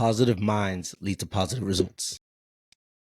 Positive minds lead to positive results.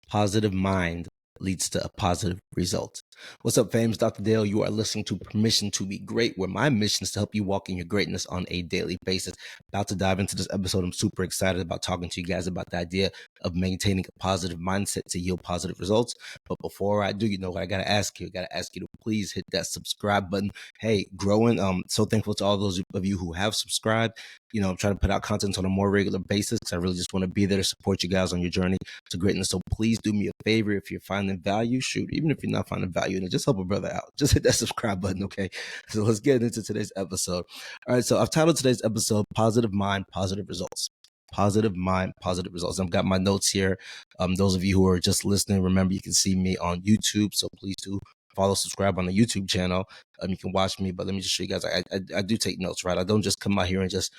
Positive mind leads to a positive result. What's up, fam? It's Dr. Dale. You are listening to Permission to Be Great, where my mission is to help you walk in your greatness on a daily basis. About to dive into this episode. I'm super excited about talking to you guys about the idea of maintaining a positive mindset to yield positive results. But before I do, you know what I got to ask you? I got to ask you to please hit that subscribe button. Hey, growing. So thankful to all those of you who have subscribed. You know, I'm trying to put out content on a more regular basis because I really just want to be there to support you guys on your journey to greatness. So please do me a favor. If you're finding value, shoot, even if you're not finding value in it, just help a brother out. Just hit that subscribe button, okay? So let's get into today's episode. All right, so I've titled today's episode, Positive Mind, Positive Results. Positive mind, positive results. I've got my notes here. Those of you who are just listening, remember you can see me on YouTube, so please do follow, subscribe on the YouTube channel. You can watch me, but let me just show you guys. I do take notes, right? I don't just come out here and just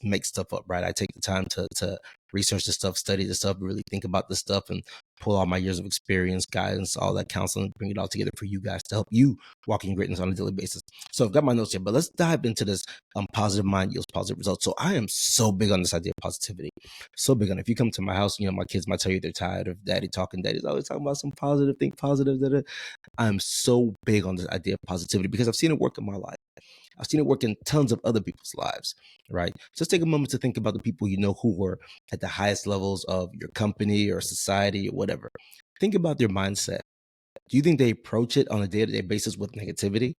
make stuff up, right? I take the time to research the stuff, study the stuff, really think about the stuff, and pull all my years of experience, guidance, all that counseling, bring it all together for you guys to help you walk in greatness on a daily basis. So I've got my notes here, but let's dive into this. Positive mind yields positive results. So I am so big on this idea of positivity. So big on it. If you come to my house, you know, my kids might tell you they're tired of daddy talking. Daddy's always talking about some positive, think positive. I'm so big on this idea of positivity because I've seen it work in my life. I've seen it work in tons of other people's lives, right? Just take a moment to think about the people you know who were at the highest levels of your company or society or whatever. Think about their mindset. Do you think they approach it on a day-to-day basis with negativity?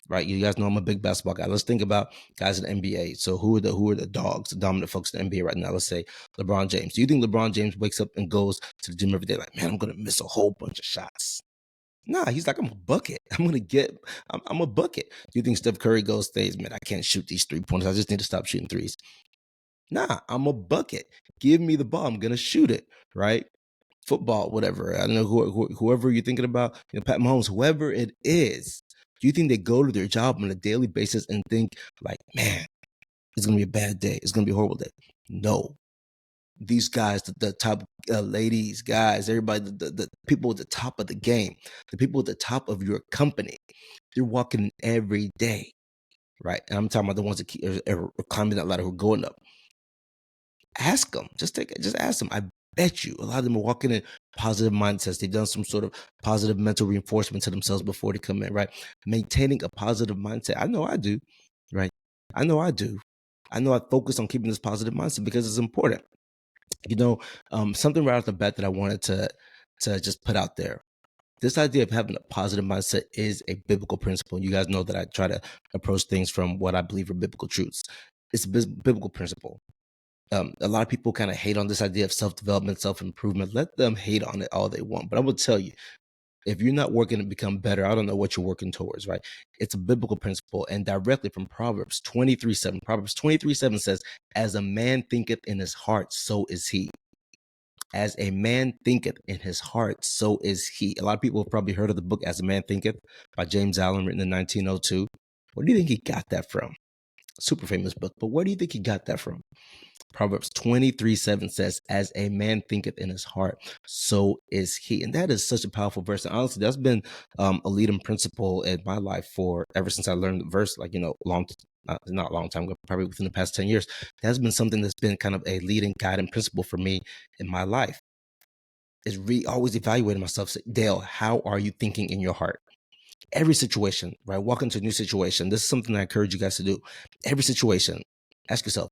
Right? You guys know I'm a big basketball guy. Let's think about guys in the NBA. So who are the dogs, the dominant folks in the NBA right now? Let's say LeBron James. Do you think LeBron James wakes up and goes to the gym every day like, man, I'm going to miss a whole bunch of shots? Nah, he's like, I'm a bucket. I'm a bucket. Do you think Steph Curry goes, stays, man, I can't shoot these 3-pointers. I just need to stop shooting threes. Nah, I'm a bucket. Give me the ball. I'm going to shoot it, right? Football, whatever. I don't know whoever you're thinking about, you know, Pat Mahomes, whoever it is. Do you think they go to their job on a daily basis and think like, man, it's going to be a bad day. It's going to be a horrible day? No. These guys, the top ladies, guys, everybody, the people at the top of the game, the people at the top of your company, they're walking every day, right? And I'm talking about the ones that are climbing that ladder, who are going up. Ask them. Just ask them. I bet you a lot of them are walking in positive mindsets. They've done some sort of positive mental reinforcement to themselves before they come in, right? Maintaining a positive mindset. I know I do, right? I know I do. I know I focus on keeping this positive mindset because it's important. You know, something right off the bat that I wanted to just put out there. This idea of having a positive mindset is a biblical principle. You guys know that I try to approach things from what I believe are biblical truths. It's a biblical principle. A lot of people kind of hate on this idea of self-development, self-improvement. Let them hate on it all they want. But I will tell you, if you're not working to become better, I don't know what you're working towards, right? It's a biblical principle, and directly from Proverbs 23:7. Proverbs 23:7 says, as a man thinketh in his heart, so is he. As a man thinketh in his heart, so is he. A lot of people have probably heard of the book As a Man Thinketh by James Allen, written in 1902. Where do you think he got that from? Super famous book, but where do you think he got that from? Proverbs 23:7 says, as a man thinketh in his heart, so is he. And that is such a powerful verse. And honestly, that's been a leading principle in my life for ever since I learned the verse, like, you know, not a long time ago, probably within the past 10 years. That's been something that's been kind of a leading guiding principle for me in my life. Is always evaluating myself. Say, Dale, how are you thinking in your heart? Every situation, right? Walk into a new situation. This is something I encourage you guys to do. Every situation, ask yourself,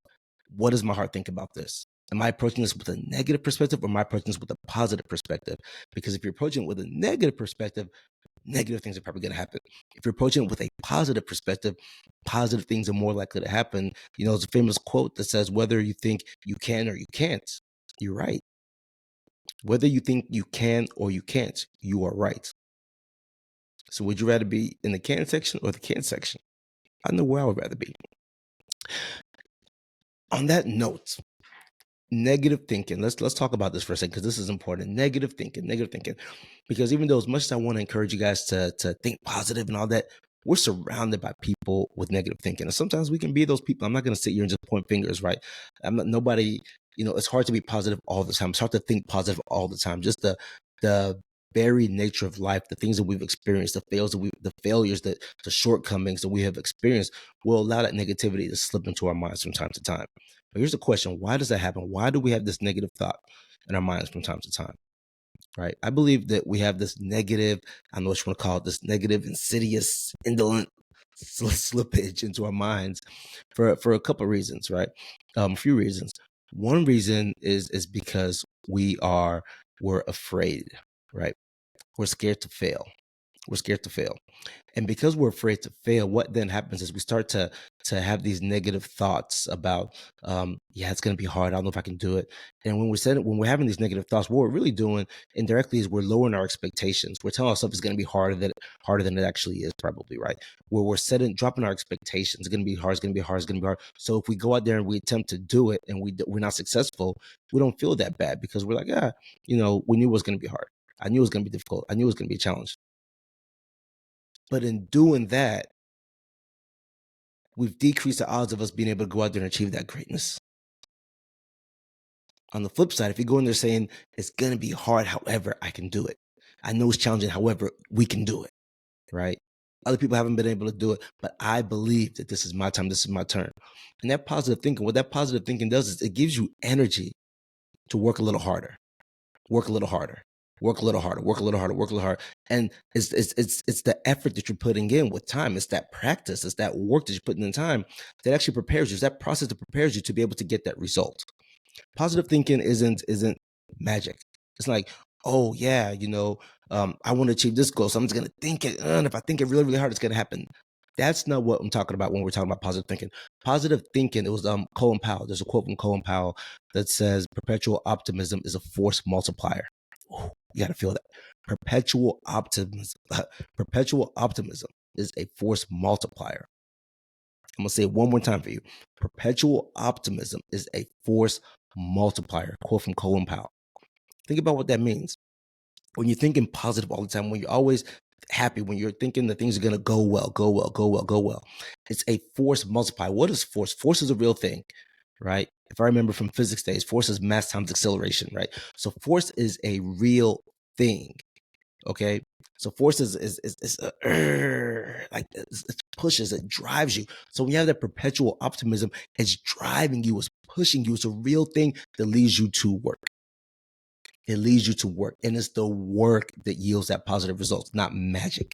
what does my heart think about this? Am I approaching this with a negative perspective, or am I approaching this with a positive perspective? Because if you're approaching it with a negative perspective, negative things are probably going to happen. If you're approaching it with a positive perspective, positive things are more likely to happen. You know, there's a famous quote that says, whether you think you can or you can't, you're right. Whether you think you can or you can't, you are right. So would you rather be in the can section or the can't section? I know where I would rather be. On that note, negative thinking. Let's talk about this for a second, because this is important. Negative thinking. Because even though, as much as I want to encourage you guys to think positive and all that, we're surrounded by people with negative thinking. And sometimes we can be those people. I'm not going to sit here and just point fingers, right? Nobody, you know, it's hard to be positive all the time. It's hard to think positive all the time. Just the very nature of life, the things that we've experienced, the failures, the shortcomings that we have experienced will allow that negativity to slip into our minds from time to time. But here's the question: why does that happen? Why do we have this negative thought in our minds from time to time? Right? I believe that we have this negative, I don't know what you want to call it, this negative, insidious, indolent slippage into our minds for a couple of reasons, right? A few reasons. One reason is because we're afraid, right? We're scared to fail. We're scared to fail. And because we're afraid to fail, what then happens is we start to have these negative thoughts about, yeah, it's going to be hard. I don't know if I can do it. And when we're having these negative thoughts, what we're really doing indirectly is we're lowering our expectations. We're telling ourselves it's going to be harder than it actually is, probably, right? Where we're dropping our expectations. It's going to be hard. It's going to be hard. It's going to be hard. So if we go out there and we attempt to do it and we're not successful, we don't feel that bad because we're like, we knew it was going to be hard. I knew it was going to be difficult. I knew it was going to be a challenge. But in doing that, we've decreased the odds of us being able to go out there and achieve that greatness. On the flip side, if you go in there saying, it's going to be hard, however, I can do it. I know it's challenging, however, we can do it, right? Other people haven't been able to do it, but I believe that this is my time, this is my turn. And that positive thinking, what that positive thinking does is it gives you energy to work a little harder, work a little harder, work a little harder, work a little harder, work a little harder. And it's the effort that you're putting in with time. It's that practice, it's that work that you're putting in time that actually prepares you. It's that process that prepares you to be able to get that result. Positive thinking isn't magic. It's like, oh yeah, I want to achieve this goal, so I'm just gonna think it. And if I think it really, really hard, it's gonna happen. That's not what I'm talking about when we're talking about positive thinking. Positive thinking, it was Colin Powell. There's a quote from Colin Powell that says, perpetual optimism is a force multiplier. Ooh, you gotta feel that. Perpetual optimism is a force multiplier. I'm gonna say it one more time for you. Perpetual optimism is a force multiplier. Quote from Colin Powell. Think about what that means. When you're thinking positive all the time, when you're always happy, when you're thinking that things are going to go well, go well, go well, go well, it's a force multiplier. What is force? Force is a real thing, right? If I remember from physics days, force is mass times acceleration, right? So force is a real thing, okay? So force is like it pushes, it drives you. So when you have that perpetual optimism, it's driving you, it's pushing you. It's a real thing that leads you to work. It leads you to work, and it's the work that yields that positive results, not magic,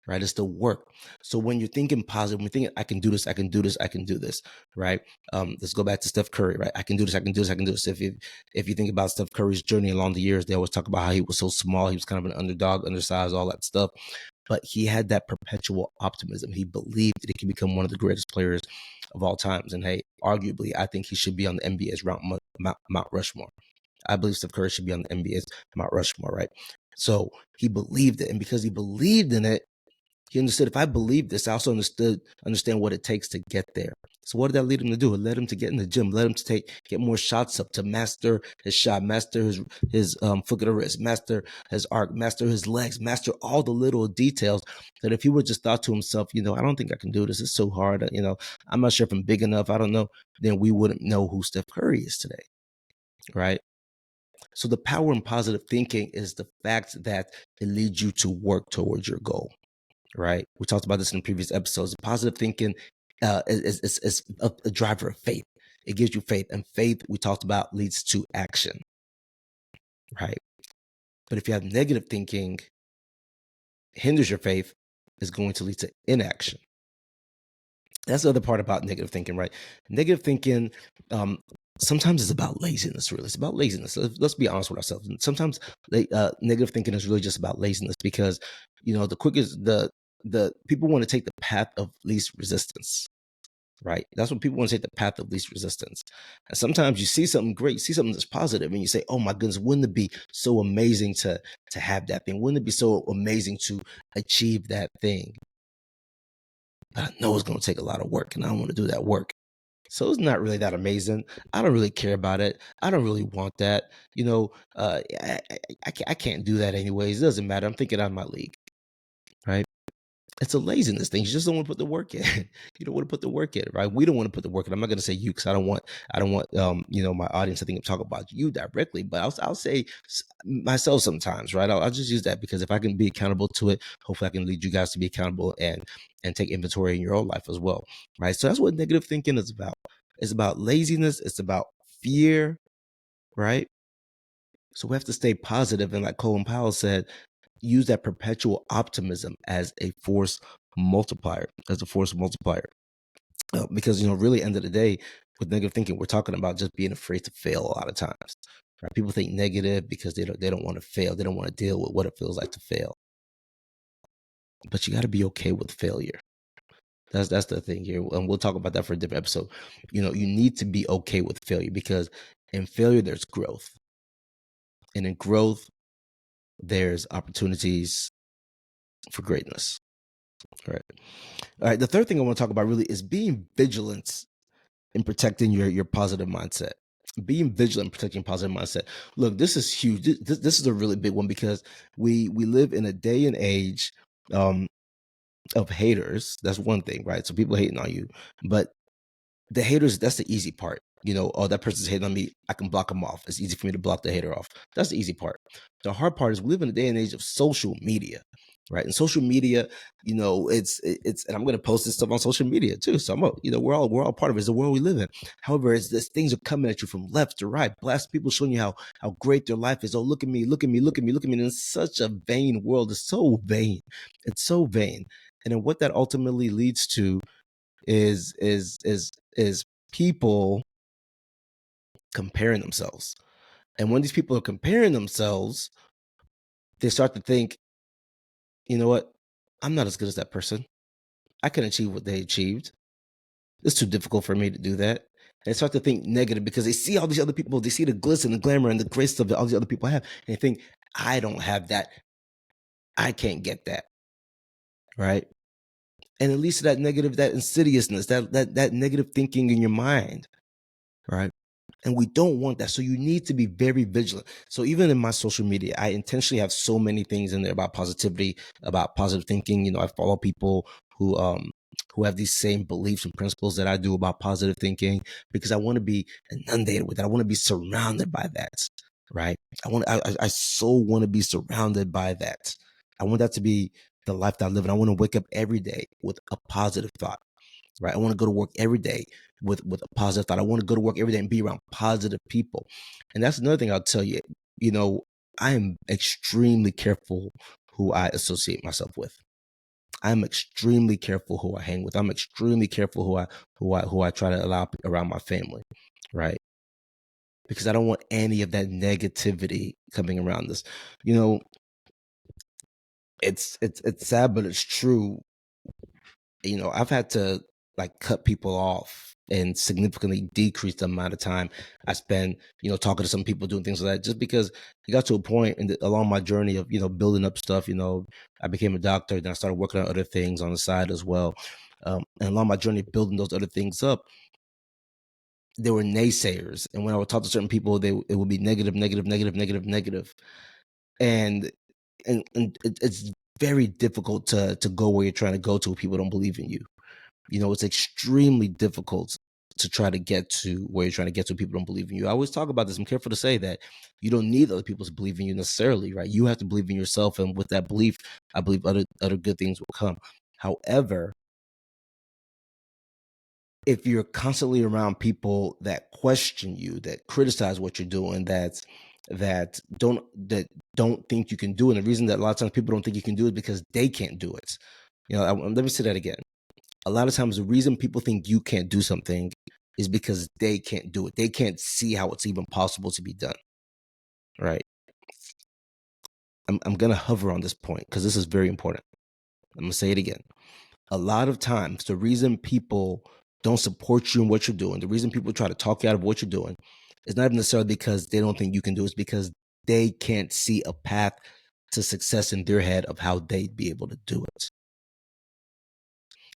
right? It's the work. So when you're thinking positive, when you're thinking, I can do this, I can do this, I can do this, right? Let's go back to Steph Curry, right? I can do this, I can do this, I can do this. If you think about Steph Curry's journey along the years, they always talk about how he was so small, he was kind of an underdog, undersized, all that stuff. But he had that perpetual optimism. He believed that he could become one of the greatest players of all times. And hey, arguably, I think he should be on the NBA's Mount Rushmore. I believe Steph Curry should be on the NBA's Mount Rushmore, right? So he believed it. And because he believed in it, he understood, if I believe this, I also understand what it takes to get there. So what did that lead him to do? It led him to get in the gym, led him to get more shots up, to master his shot, master his flick of the wrist, master his arc, master his legs, master all the little details that if he would just thought to himself, I don't think I can do this. It's so hard. I'm not sure if I'm big enough. I don't know. Then we wouldn't know who Steph Curry is today, right? So the power in positive thinking is the fact that it leads you to work towards your goal, right? We talked about this in previous episodes. Positive thinking is a driver of faith. It gives you faith, and faith, we talked about, leads to action, right? But if you have negative thinking, hinders your faith, is going to lead to inaction. That's the other part about negative thinking, right? Negative thinking, sometimes it's about laziness, really. It's about laziness. Let's be honest with ourselves. And sometimes negative thinking is really just about laziness because, the quickest, the people want to take the path of least resistance, right? That's what people want to take, the path of least resistance. And sometimes you see something great, you see something that's positive, and you say, oh my goodness, wouldn't it be so amazing to have that thing? Wouldn't it be so amazing to achieve that thing? But I know it's going to take a lot of work, and I don't want to do that work. So it's not really that amazing. I don't really care about it. I don't really want that. I can't do that anyways. It doesn't matter. I'm thinking out of my league, right? It's a laziness thing. You just don't want to put the work in. You don't want to put the work in, right? We don't want to put the work in. I'm not going to say you because I don't want my audience to think I'm talking about you directly, but I'll say myself sometimes, right? I'll just use that because if I can be accountable to it, hopefully I can lead you guys to be accountable and take inventory in your own life as well, right? So that's what negative thinking is about. It's about laziness. It's about fear, right? So we have to stay positive. And like Colin Powell said, use that perpetual optimism as a force multiplier, because, really end of the day, with negative thinking, we're talking about just being afraid to fail a lot of times, right? People think negative because they don't want to fail. They don't want to deal with what it feels like to fail. But you got to be okay with failure. That's the thing here, and we'll talk about that for a different episode. You need to be okay with failure, because in failure there's growth, and in growth there's opportunities for greatness. All right. The third thing I want to talk about really is being vigilant in protecting your positive mindset. Being vigilant in protecting positive mindset. Look, this is huge. This is a really big one, because we live in a day and age of haters. That's one thing, right? So people hating on you, but the haters, that's the easy part. Oh, that person's hating on me, I can block them off. It's easy for me to block the hater off. That's the easy part. The hard part is we live in a day and age of social media, right? And social media, it's and I'm going to post this stuff on social media too. So we're all part of it. It's the world we live in. However, it's this, things are coming at you from left to right. Blast people showing you how great their life is. Oh, look at me, look at me, look at me, look at me. And it's such a vain world. It's so vain. It's so vain. And then what that ultimately leads to is people comparing themselves. And when these people are comparing themselves, they start to think, you know what? I'm not as good as that person. I can achieve what they achieved. It's too difficult for me to do that. And they start to think negative, because they see all these other people, they see the glitz and the glamour and the grace of all these other people have, and they think, I don't have that. I can't get that. Right? And it leads to that negative, that insidiousness, that negative thinking in your mind. Right? And we don't want that. So you need to be very vigilant. So even in my social media, I intentionally have so many things in there about positivity, about positive thinking. I follow people who have these same beliefs and principles that I do about positive thinking, because I want to be inundated with it. I want to be surrounded by that. Right. I so want to be surrounded by that. I want that to be the life that I live in. I want to wake up every day with a positive thought. Right. I want to go to work every day with a positive thought. I want to go to work every day and be around positive people. And that's another thing I'll tell you. I am extremely careful who I associate myself with. I'm extremely careful who I hang with. I'm extremely careful who I try to allow around my family. Right. Because I don't want any of that negativity coming around this. It's sad, but it's true. I've had to cut people off and significantly decrease the amount of time I spend, talking to some people, doing things like that, just because it got to a point along my journey of, building up stuff. I became a doctor, then I started working on other things on the side as well. And along my journey of building those other things up, there were naysayers. And when I would talk to certain people, it would be negative, negative, negative, negative, negative. And it's very difficult to go where you're trying to go to if people don't believe in you. It's extremely difficult to try to get to where you're trying to get to. People don't believe in you. I always talk about this. I'm careful to say that you don't need other people to believe in you necessarily, right? You have to believe in yourself. And with that belief, I believe other good things will come. However, if you're constantly around people that question you, that criticize what you're doing, that don't think you can do it, and the reason that a lot of times people don't think you can do it is because they can't do it. Let me say that again. A lot of times the reason people think you can't do something is because they can't do it. They can't see how it's even possible to be done. Right. I'm going to hover on this point because this is very important. I'm going to say it again. A lot of times the reason people don't support you in what you're doing, the reason people try to talk you out of what you're doing, is not necessarily because they don't think you can do it. It's because they can't see a path to success in their head of how they'd be able to do it.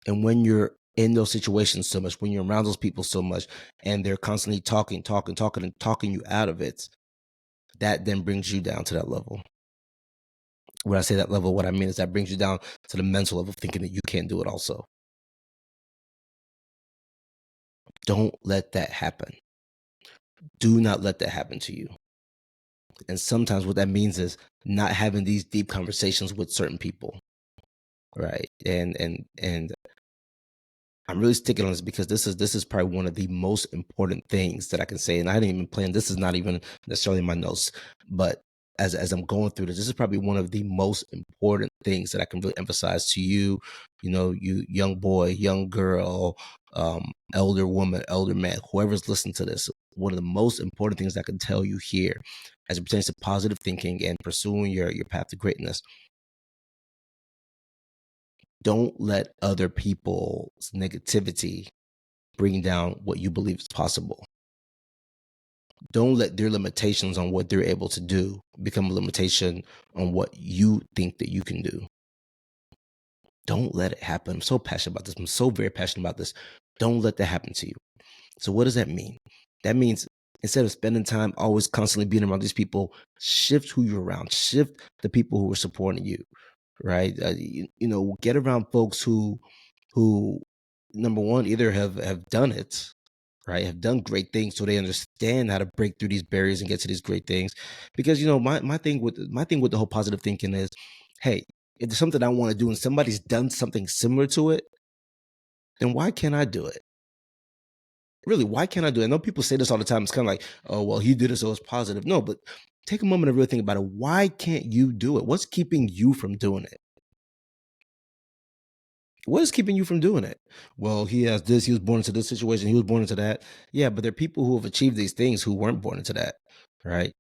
And when you're in those situations so much, when you're around those people so much, and they're constantly talking you out of it, that then brings you down to that level. When I say that level, what I mean is that brings you down to the mental level of thinking that you can't do it also. Don't let that happen. Do not let that happen to you. And sometimes what that means is not having these deep conversations with certain people. Right. And I'm really sticking on this because this is probably one of the most important things that I can say. And I didn't even plan. This is not even necessarily in my notes, but as I'm going through this is probably one of the most important things that I can really emphasize to you. You young boy, young girl, elder woman, elder man, whoever's listening to this. One of the most important things I can tell you here, as it pertains to positive thinking and pursuing your path to greatness. Don't let other people's negativity bring down what you believe is possible. Don't let their limitations on what they're able to do become a limitation on what you think that you can do. Don't let it happen. I'm so passionate about this. I'm so very passionate about this. Don't let that happen to you. So what does that mean? That means instead of spending time always constantly being around these people, shift who you're around. Shift the people who are supporting you, right? Get around folks who number one either have done it, right, have done great things, so they understand how to break through these barriers and get to these great things. Because my thing with the whole positive thinking is, hey, if there's something I want to do and somebody's done something similar to it, then why can't I do it? Really, why can't I do it? I know people say this all the time. It's kind of like, oh, well, he did it, so it's positive. No, but take a moment to really think about it. Why can't you do it? What's keeping you from doing it? What is keeping you from doing it? Well, he has this, he was born into this situation, he was born into that. Yeah, but there are people who have achieved these things who weren't born into that, right?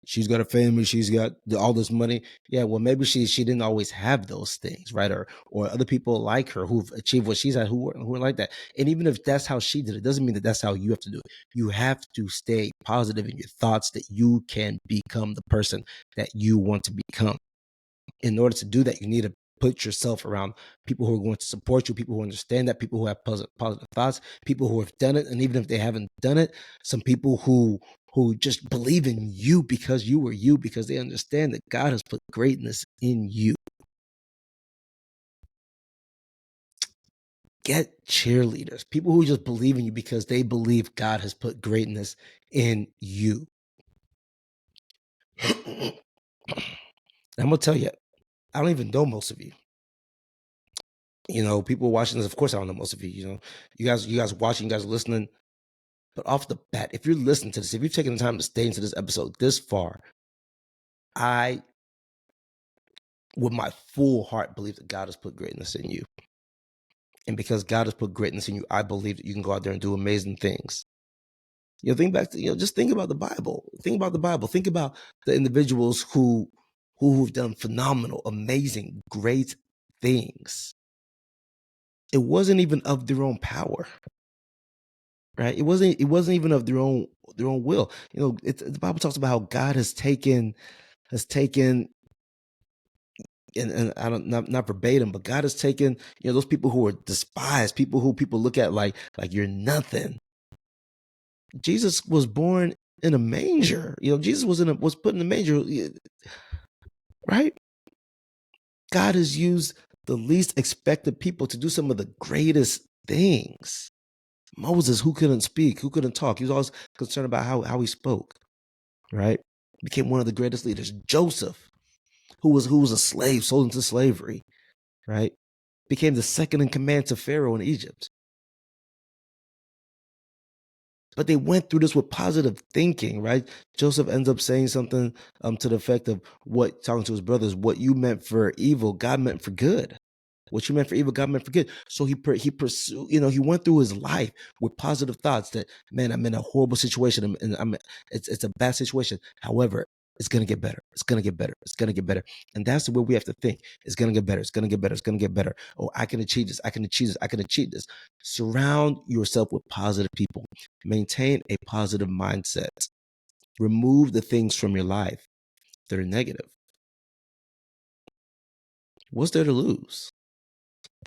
She's got a family, she's got all this money. Yeah, well, maybe she didn't always have those things, right? Or other people like her who've achieved what she's had who are like that. And even if that's how she did it, doesn't mean that that's how you have to do it. You have to stay positive in your thoughts that you can become the person that you want to become. In order to do that, you need to put yourself around people who are going to support you, people who understand that, people who have positive thoughts, people who have done it, and even if they haven't done it, some people who just believe in you because you were you, because they understand that God has put greatness in you. Get cheerleaders, people who just believe in you because they believe God has put greatness in you. I'm gonna tell you, I don't even know most of you. People watching this, of course I don't know most of you. You guys watching, you guys listening. But off the bat, if you're listening to this, if you've taken the time to stay into this episode this far, I, with my full heart, believe that God has put greatness in you. And because God has put greatness in you, I believe that you can go out there and do amazing things. Think back to, just think about the Bible. Think about the Bible. Think about the individuals who've done phenomenal, amazing, great things. It wasn't even of their own power, right? It wasn't even of their own will. The Bible talks about how God has taken and I don't, not verbatim, but God has taken, those people who are despised, people who people look at like you're nothing. Jesus was born in a manger. Jesus was put in a manger, right? God has used the least expected people to do some of the greatest things. Moses, who couldn't speak, who couldn't talk, he was always concerned about how he spoke, right? Became one of the greatest leaders. Joseph, who was a slave, sold into slavery, right? Became the second in command to Pharaoh in Egypt. But they went through this with positive thinking, right? Joseph ends up saying something to the effect of talking to his brothers, what you meant for evil, God meant for good. What you meant for evil, God meant for good. So he pursued, he went through his life with positive thoughts that, man, I'm in a horrible situation and it's a bad situation. However, it's going to get better. It's going to get better. It's going to get better. And that's the way we have to think. It's going to get better. It's going to get better. It's going to get better. Oh, I can achieve this. I can achieve this. I can achieve this. Surround yourself with positive people. Maintain a positive mindset. Remove the things from your life that are negative. What's there to lose?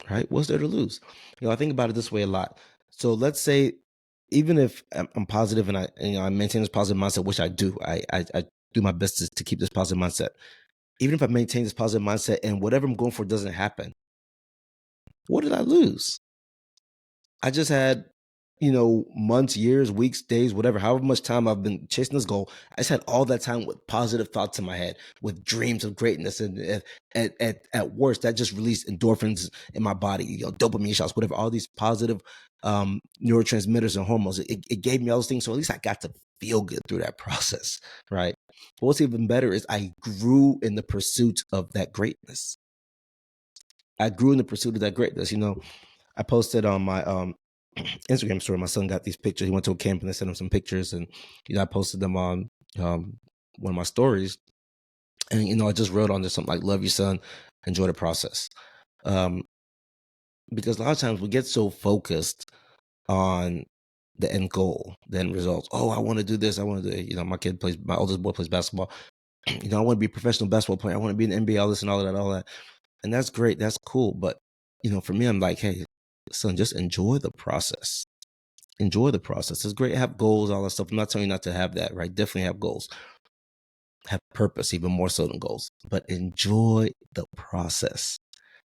Right? What's there to lose? I think about it this way a lot. So let's say, even if I'm positive and I maintain this positive mindset, which I do, I do my best to keep this positive mindset. Even if I maintain this positive mindset and whatever I'm going for doesn't happen, what did I lose? I just had months, years, weeks, days, whatever, however much time I've been chasing this goal, I just had all that time with positive thoughts in my head, with dreams of greatness. And at worst, that just released endorphins in my body, dopamine shots, whatever, all these positive neurotransmitters and hormones. It gave me all those things. So at least I got to feel good through that process, right? But what's even better is I grew in the pursuit of that greatness. I grew in the pursuit of that greatness. I posted on my Instagram story. My son got these pictures. He went to a camp and they sent him some pictures, and I posted them on one of my stories. And I just wrote on there something like, "Love your son, enjoy the process," because a lot of times we get so focused on the end goal, the end results. Oh, I want to do this. I want to do. My oldest boy plays basketball. I want to be a professional basketball player. I want to be in the NBA, all this and all that, and that's great. That's cool. But for me, I'm like, hey, son, just enjoy the process. Enjoy the process. It's great to have goals, all that stuff. I'm not telling you not to have that, right? Definitely have goals. Have purpose, even more so than goals. But enjoy the process.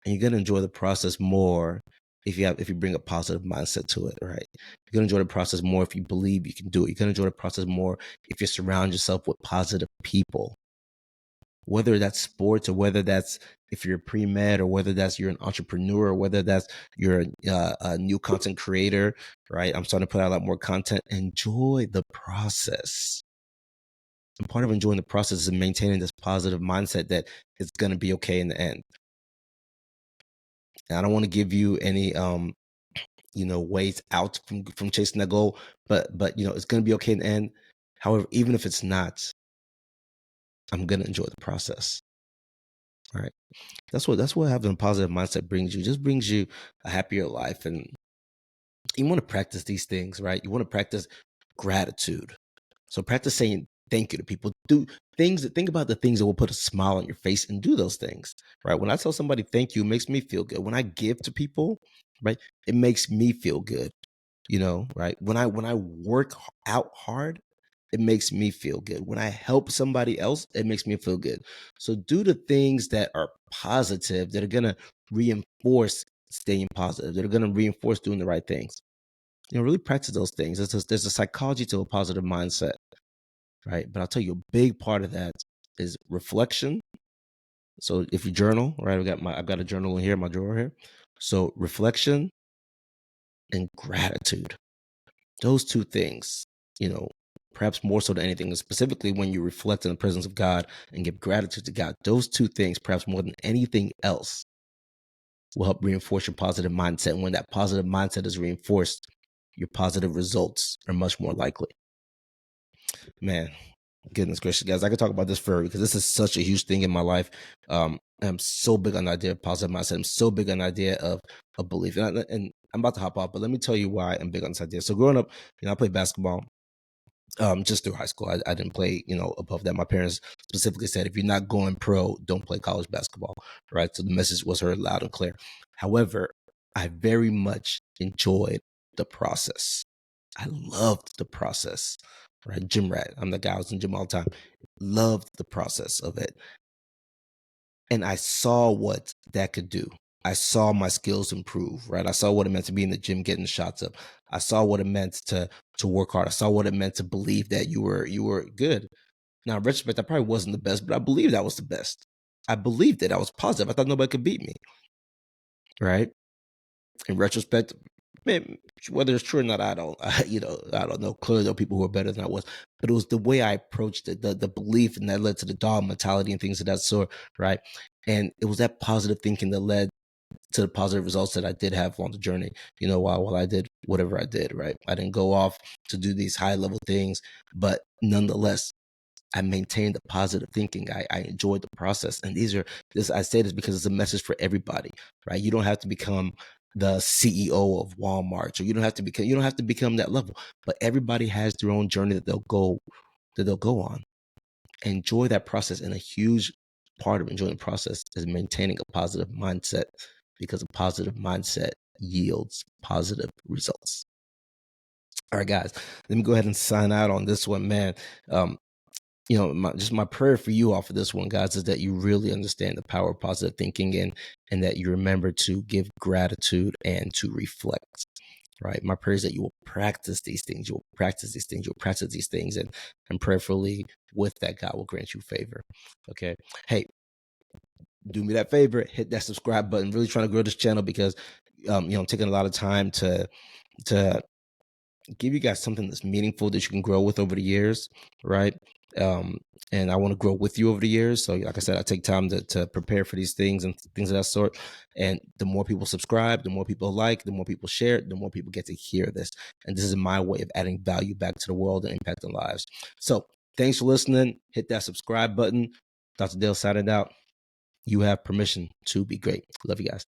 And you're gonna enjoy the process more if you bring a positive mindset to it, right? You're gonna enjoy the process more if you believe you can do it. You're gonna enjoy the process more if you surround yourself with positive people. Whether that's sports, or whether that's if you're pre-med, or whether that's you're an entrepreneur, or whether that's you're a new content creator, right? I'm starting to put out a lot more content. Enjoy the process. And part of enjoying the process is maintaining this positive mindset that it's going to be okay in the end. And I don't want to give you any ways out from chasing that goal, but it's going to be okay in the end. However, even if it's not, I'm going to enjoy the process. All right. That's what having a positive mindset brings you. It just brings you a happier life. And you want to practice these things, right? You want to practice gratitude. So practice saying thank you to people. Do things think about the things that will put a smile on your face, and do those things, right? When I tell somebody thank you, it makes me feel good. When I give to people, right, it makes me feel good. Right? When I work out hard, it makes me feel good. When I help somebody else, it makes me feel good. So do the things that are positive, that are going to reinforce staying positive, that are going to reinforce doing the right things. Really practice those things. There's a psychology to a positive mindset, right? But I'll tell you, a big part of that is reflection. So if you journal, right, I've got a journal in here, my drawer here. So reflection and gratitude. Those two things, perhaps more so than anything, specifically when you reflect in the presence of God and give gratitude to God, those two things, perhaps more than anything else, will help reinforce your positive mindset. And when that positive mindset is reinforced, your positive results are much more likely. Man, goodness gracious, guys, I could talk about this forever because this is such a huge thing in my life. I'm so big on the idea of positive mindset. I'm so big on the idea of belief. And I'm about to hop off, but let me tell you why I'm big on this idea. So growing up, I played basketball. Just through high school. I didn't play, above that. My parents specifically said, if you're not going pro, don't play college basketball, right? So the message was heard loud and clear. However, I very much enjoyed the process. I loved the process, right? Gym rat. I'm the guy who was in the gym all the time. Loved the process of it. And I saw what that could do. I saw my skills improve, right? I saw what it meant to be in the gym getting the shots up. I saw what it meant to work hard. I saw what it meant to believe that you were good. Now, in retrospect, I probably wasn't the best, but I believed I was the best. I believed it. I was positive. I thought nobody could beat me, right? In retrospect, man, whether it's true or not, I don't know. Clearly, there are people who are better than I was, but it was the way I approached it, the belief, and that led to the dog mentality and things of that sort, right? And it was that positive thinking that led to the positive results that I did have on the journey, while I did whatever I did, right? I didn't go off to do these high level things, but nonetheless, I maintained the positive thinking. I enjoyed the process. And I say this because it's a message for everybody, right? You don't have to become the CEO of Walmart, or you don't have to become that level, but everybody has their own journey that they'll go on. Enjoy that process. And a huge part of enjoying the process is maintaining a positive mindset, because a positive mindset yields positive results. All right, guys, let me go ahead and sign out on this one, man. My prayer for you off of this one, guys, is that you really understand the power of positive thinking, and that you remember to give gratitude and to reflect. right? My prayer is that you will practice these things. You will practice these things. You'll practice these things. And prayerfully with that, God will grant you favor. Okay. Hey, do me that favor, hit that subscribe button. Really trying to grow this channel because, I'm taking a lot of time to give you guys something that's meaningful that you can grow with over the years, right? And I want to grow with you over the years. So like I said, I take time to prepare for these things and things of that sort. And the more people subscribe, the more people like, the more people share, the more people get to hear this. And this is my way of adding value back to the world and impacting lives. So thanks for listening. Hit that subscribe button. Dr. Dale signing out. You have permission to be great. Love you guys.